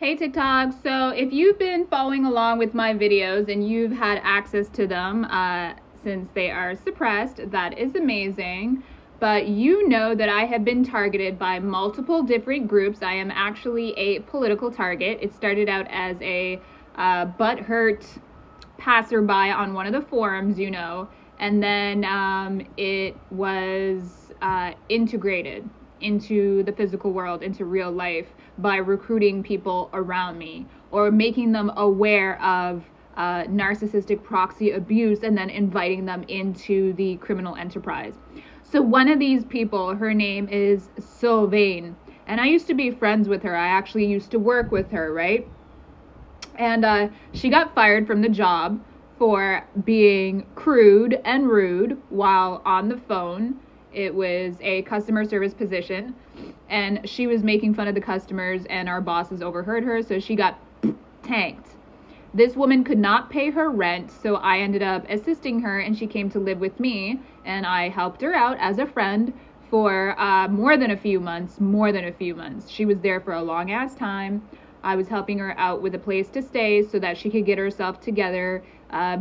Hey TikTok, so if you've been following along with my videos and you've had access to them since they are suppressed, that is amazing. But you know that I have been targeted by multiple different groups. I am actually a political target. It started out as a butthurt passerby on one of the forums, and then it was integrated into the physical world, into real life, by recruiting people around me or making them aware of narcissistic proxy abuse and then inviting them into the criminal enterprise. So one of these people, her name is Sylvain, and I used to be friends with her. I actually used to work with her, right? And she got fired from the job for being crude and rude while on the phone. It was a customer service position, and she was making fun of the customers, and our bosses overheard her, so she got tanked. This woman could not pay her rent, so I ended up assisting her, and she came to live with me, and I helped her out as a friend for more than a few months. She was there for a long ass time. I was helping her out with a place to stay so that she could get herself together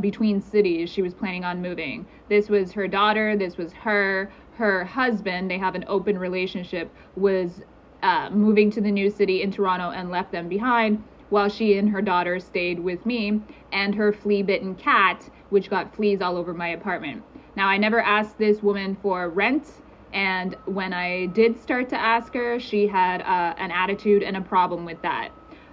between cities. She was planning on moving. This was her daughter. This was her. Her husband, they have an open relationship, was moving to the new city in Toronto and left them behind while she and her daughter stayed with me and her flea-bitten cat, which got fleas all over my apartment. Now, I never asked this woman for rent, and when I did start to ask her, she had an attitude and a problem with that.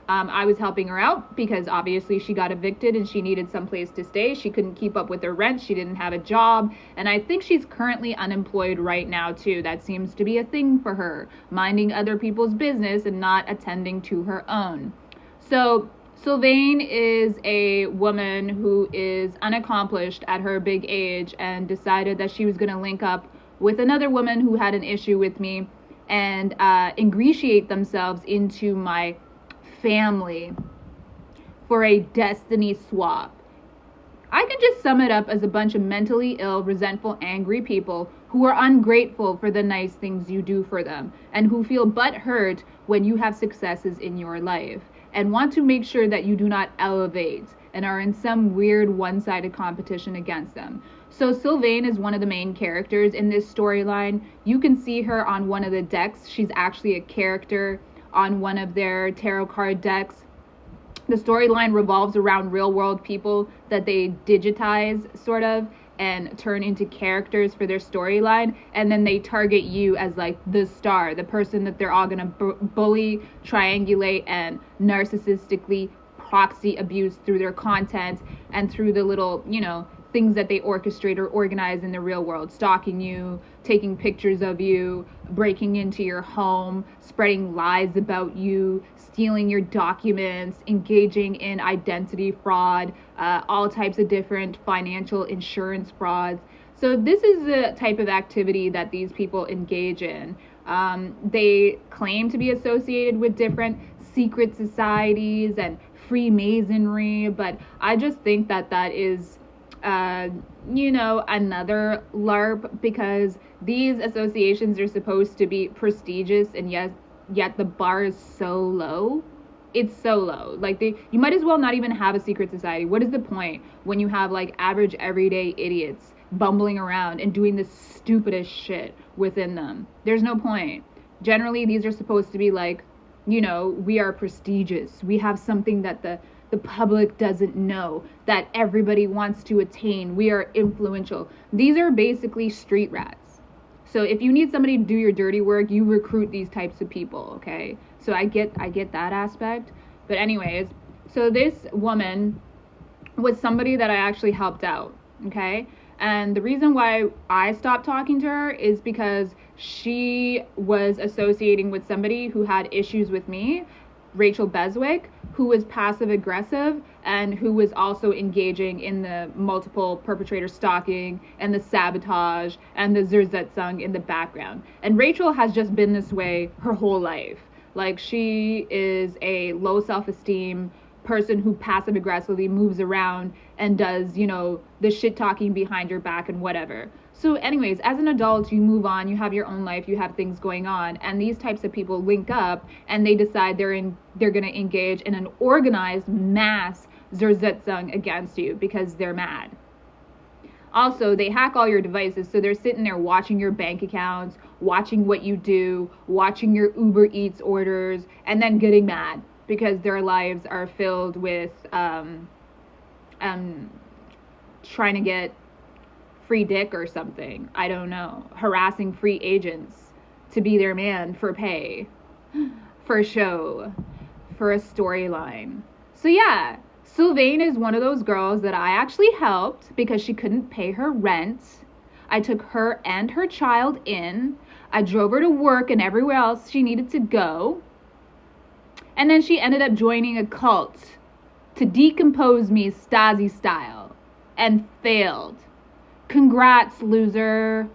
I was helping her out because obviously she got evicted and she needed some place to stay. She couldn't keep up with her rent. She didn't have a job. And I think she's currently unemployed right now too. That seems to be a thing for her, minding other people's business and not attending to her own. So Sylvain is a woman who is unaccomplished at her big age and decided that she was going to link up with another woman who had an issue with me and ingratiate themselves into my family for a destiny swap. I can just sum it up as a bunch of mentally ill, resentful, angry people who are ungrateful for the nice things you do for them and who feel butthurt when you have successes in your life and want to make sure that you do not elevate and are in some weird one-sided competition against them. So Sylvain is one of the main characters in this storyline. You can see her on one of the decks. She's actually a character on one of their tarot card decks. The storyline revolves around real world people that they digitize sort of and turn into characters for their storyline, and then they target you as like the star, the person that they're all gonna bully, triangulate, and narcissistically proxy abuse through their content and through the little, things that they orchestrate or organize in the real world, stalking you, taking pictures of you, breaking into your home, spreading lies about you, stealing your documents, engaging in identity fraud, all types of different financial insurance frauds. So this is the type of activity that these people engage in. They claim to be associated with different secret societies and Freemasonry, but I just think that that is another LARP, because these associations are supposed to be prestigious, and yet the bar is so low. It's so low. Like, you might as well not even have a secret society. What is the point when you have like average everyday idiots bumbling around and doing the stupidest shit within them? There's no point. Generally, these are supposed to be like, we are prestigious. We have something that the public doesn't know, that everybody wants to attain. We are influential. These are basically street rats. So if you need somebody to do your dirty work, you recruit these types of people, okay? So I get that aspect. But anyways, so this woman was somebody that I actually helped out, okay? And the reason why I stopped talking to her is because she was associating with somebody who had issues with me, Rachel Beswick, who was passive aggressive and who was also engaging in the multiple perpetrator stalking and the sabotage and the zerzetzung in the background. And Rachel has just been this way her whole life. Like, she is a low self-esteem person who passive aggressively moves around and does, the shit talking behind your back and whatever. So anyways, as an adult, you move on, you have your own life, you have things going on, and these types of people link up and they decide they're going to engage in an organized mass Zersetzung against you because they're mad. Also, they hack all your devices, so they're sitting there watching your bank accounts, watching what you do, watching your Uber Eats orders, and then getting mad because their lives are filled with trying to get free dick or something. I don't know. Harassing free agents to be their man for pay, for a show, for a storyline. So yeah, Sylvain is one of those girls that I actually helped because she couldn't pay her rent. I took her and her child in. I drove her to work and everywhere else she needed to go. And then she ended up joining a cult to decompose me Stasi style and failed. Congrats, loser.